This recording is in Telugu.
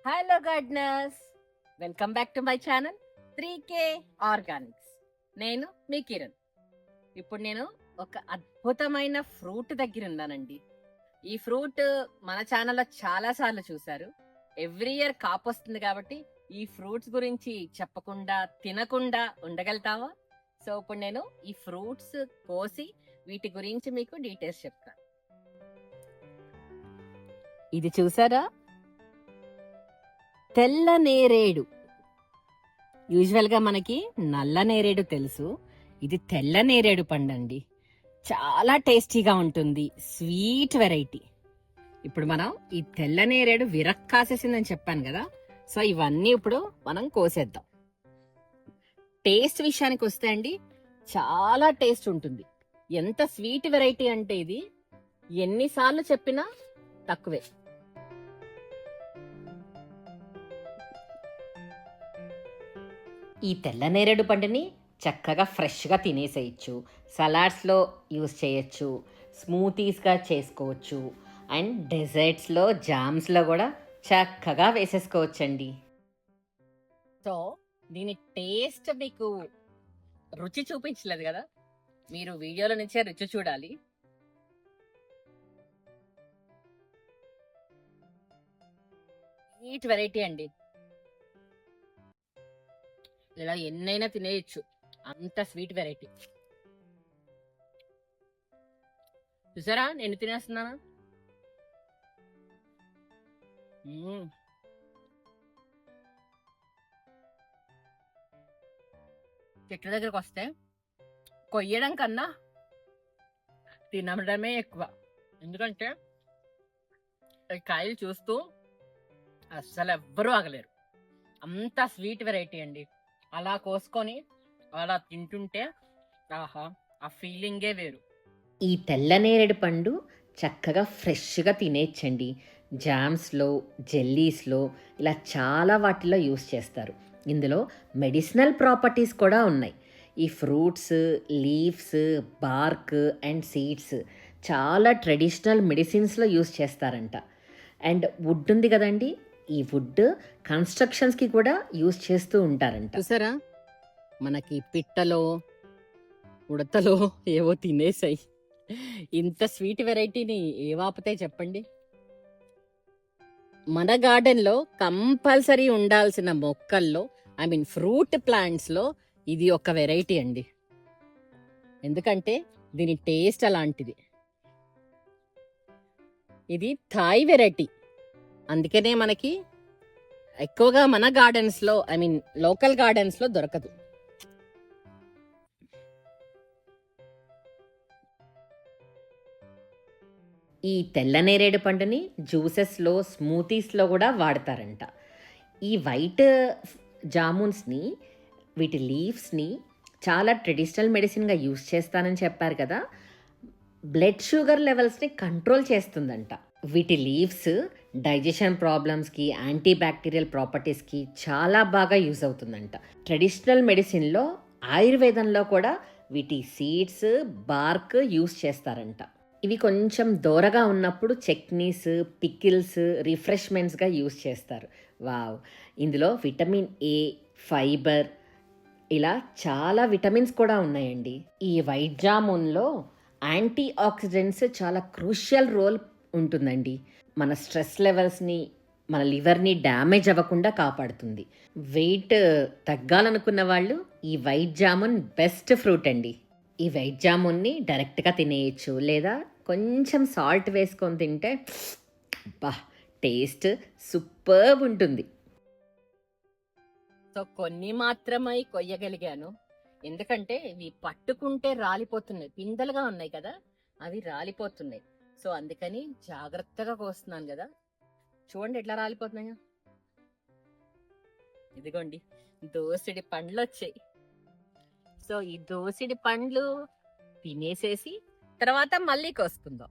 Hello gardeners, welcome back to my channel 3K Organics. నేను మీ కిరణ్. ఇప్పుడు నేను ఒక అద్భుతమైన ఫ్రూట్ దగ్గర ఉన్నానండి. ఈ ఫ్రూట్ మన ఛానల్లో చాలా సార్లు చూశారు. ఎవ్రీ ఇయర్ కాపు వస్తుంది కాబట్టి ఈ ఫ్రూట్స్ గురించి చెప్పకుండా తినకుండా ఉండగలుగుతావా? సో ఇప్పుడు నేను ఈ ఫ్రూట్స్ కోసి వీటి గురించి మీకు డీటెయిల్స్ చెప్తాను. ఇది చూసారా, తెల్ల నేరేడు. యూజువల్ గా మనకి నల్ల నేరేడు తెలుసు, ఇది తెల్ల నేరేడు పండు అండి. చాలా టేస్టీగా ఉంటుంది, స్వీట్ వెరైటీ. ఇప్పుడు మనం ఈ తెల్ల నేరేడు విరక్కాసేసిందని చెప్పాను కదా, సో ఇవన్నీ ఇప్పుడు మనం కోసేద్దాం. టేస్ట్ విషయానికి వస్తే అండి, చాలా టేస్ట్ ఉంటుంది. ఎంత స్వీట్ వెరైటీ అంటే ఇది ఎన్నిసార్లు చెప్పినా తక్కువే. ఈ తెల్ల నేరేడు పండుని చక్కగా ఫ్రెష్గా తినేసేయచ్చు, సలాడ్స్లో యూస్ చేయొచ్చు, స్మూతీస్గా చేసుకోవచ్చు, అండ్ డెజర్ట్స్లో జామ్స్లో కూడా చక్కగా వేసేసుకోవచ్చండి. సో దీని టేస్ట్ మీకు రుచి చూపించలేదు కదా, మీరు వీడియోలో నుంచే రుచి చూడాలి. స్వీట్ వెరైటీ అండి, ఇలా ఎన్నైనా తినేయచ్చు, అంత స్వీట్ వెరైటీ. చూసారా నేను తినేస్తున్నానా? చెట్ల దగ్గరకు వస్తే కొయ్యడం కన్నా తినడమే ఎక్కువ. ఎందుకంటే ఈ కాయలు చూస్తూ అస్సలు ఎవ్వరూ ఆగలేరు, అంత స్వీట్ వెరైటీ అండి. అలా కోసుకొని అలా తింటుంటే ఆహా, ఆ ఫీలింగే వేరు. ఈ తెల్ల నేరేడు పండు చక్కగా ఫ్రెష్గా తినేయచ్చండి. జామ్స్లో, జెల్లీస్లో, ఇలా చాలా వాటిలో యూస్ చేస్తారు. ఇందులో మెడిసినల్ ప్రాపర్టీస్ కూడా ఉన్నాయి. ఈ fruits, leaves, BARC and seeds చాలా ట్రెడిషనల్ మెడిసిన్స్లో యూస్ చేస్తారంట. అండ్ వుడ్ ఉంది కదండి, ఈ వుడ్ కన్స్ట్రక్షన్స్కి కూడా యూస్ చేస్తూ ఉంటారంట. చూసారా, మనకి పిట్టలో ఉడతలో ఏవో తినేసాయి. ఇంత స్వీట్ వెరైటీని ఏవాపుతాయి చెప్పండి? మన గార్డెన్లో కంపల్సరీ ఉండాల్సిన మొక్కల్లో, ఐ మీన్ ఫ్రూట్ ప్లాంట్స్లో ఇది ఒక వెరైటీ అండి. ఎందుకంటే దీని టేస్ట్ అలాంటిది. ఇది థాయ్ వెరైటీ, అందుకనే మనకి ఎక్కువగా మన గార్డెన్స్లో, ఐ మీన్ లోకల్ గార్డెన్స్లో దొరకదు. ఈ తెల్ల నేరేడు పండుని జ్యూసెస్లో, స్మూతీస్లో కూడా వాడతారంట. ఈ వైట్ జామున్స్ని, వీటి లీవ్స్ని చాలా ట్రెడిషనల్ మెడిసిన్గా యూస్ చేస్తానని చెప్పారు కదా, బ్లడ్ షుగర్ లెవెల్స్ని కంట్రోల్ చేస్తుందంట. వీటి లీవ్స్ డైజెషన్ ప్రాబ్లమ్స్కి, యాంటీ బ్యాక్టీరియల్ ప్రాపర్టీస్కి చాలా బాగా యూజ్ అవుతుందంట. ట్రెడిషనల్ మెడిసిన్లో, ఆయుర్వేదంలో కూడా వీటి సీడ్స్, బార్క్ యూస్ చేస్తారంట. ఇవి కొంచెం దూరగా ఉన్నప్పుడు చట్నీస్, పికిల్స్, రిఫ్రెష్మెంట్స్గా యూస్ చేస్తారు. వావ్, ఇందులో విటమిన్ ఏ, ఫైబర్, ఇలా చాలా విటమిన్స్ కూడా ఉన్నాయండి. ఈ వైట్ జామున్లో యాంటీ ఆక్సిడెంట్స్ చాలా క్రూషియల్ రోల్ ఉంటుందండి. మన స్ట్రెస్ లెవెల్స్ని, మన లివర్ని డ్యామేజ్ అవ్వకుండా కాపాడుతుంది. వెయిట్ తగ్గాలనుకున్న వాళ్ళు ఈ వైట్ జామున్ బెస్ట్ ఫ్రూట్ అండి. ఈ వైట్ జామున్ని డైరెక్ట్గా తినేయచ్చు, లేదా కొంచెం సాల్ట్ వేసుకొని తింటే బా, టేస్ట్ సూపర్ ఉంటుంది. సో కొన్ని మాత్రమే కొయ్యగలిగాను, ఎందుకంటే ఇవి పట్టుకుంటే రాలిపోతున్నాయి. పిందెలుగా ఉన్నాయి కదా, అవి రాలిపోతున్నాయి. సో అందుకని జాగ్రత్తగా కోస్తున్నాను కదా. చూడండి ఎట్లా రాలిపోతున్నాయో. ఇదిగోండి, దోసిడి పండ్లు వచ్చాయి. సో ఈ దోసిడి పండ్లు తినేసేసి తర్వాత మళ్ళీ కోసుకుందాం.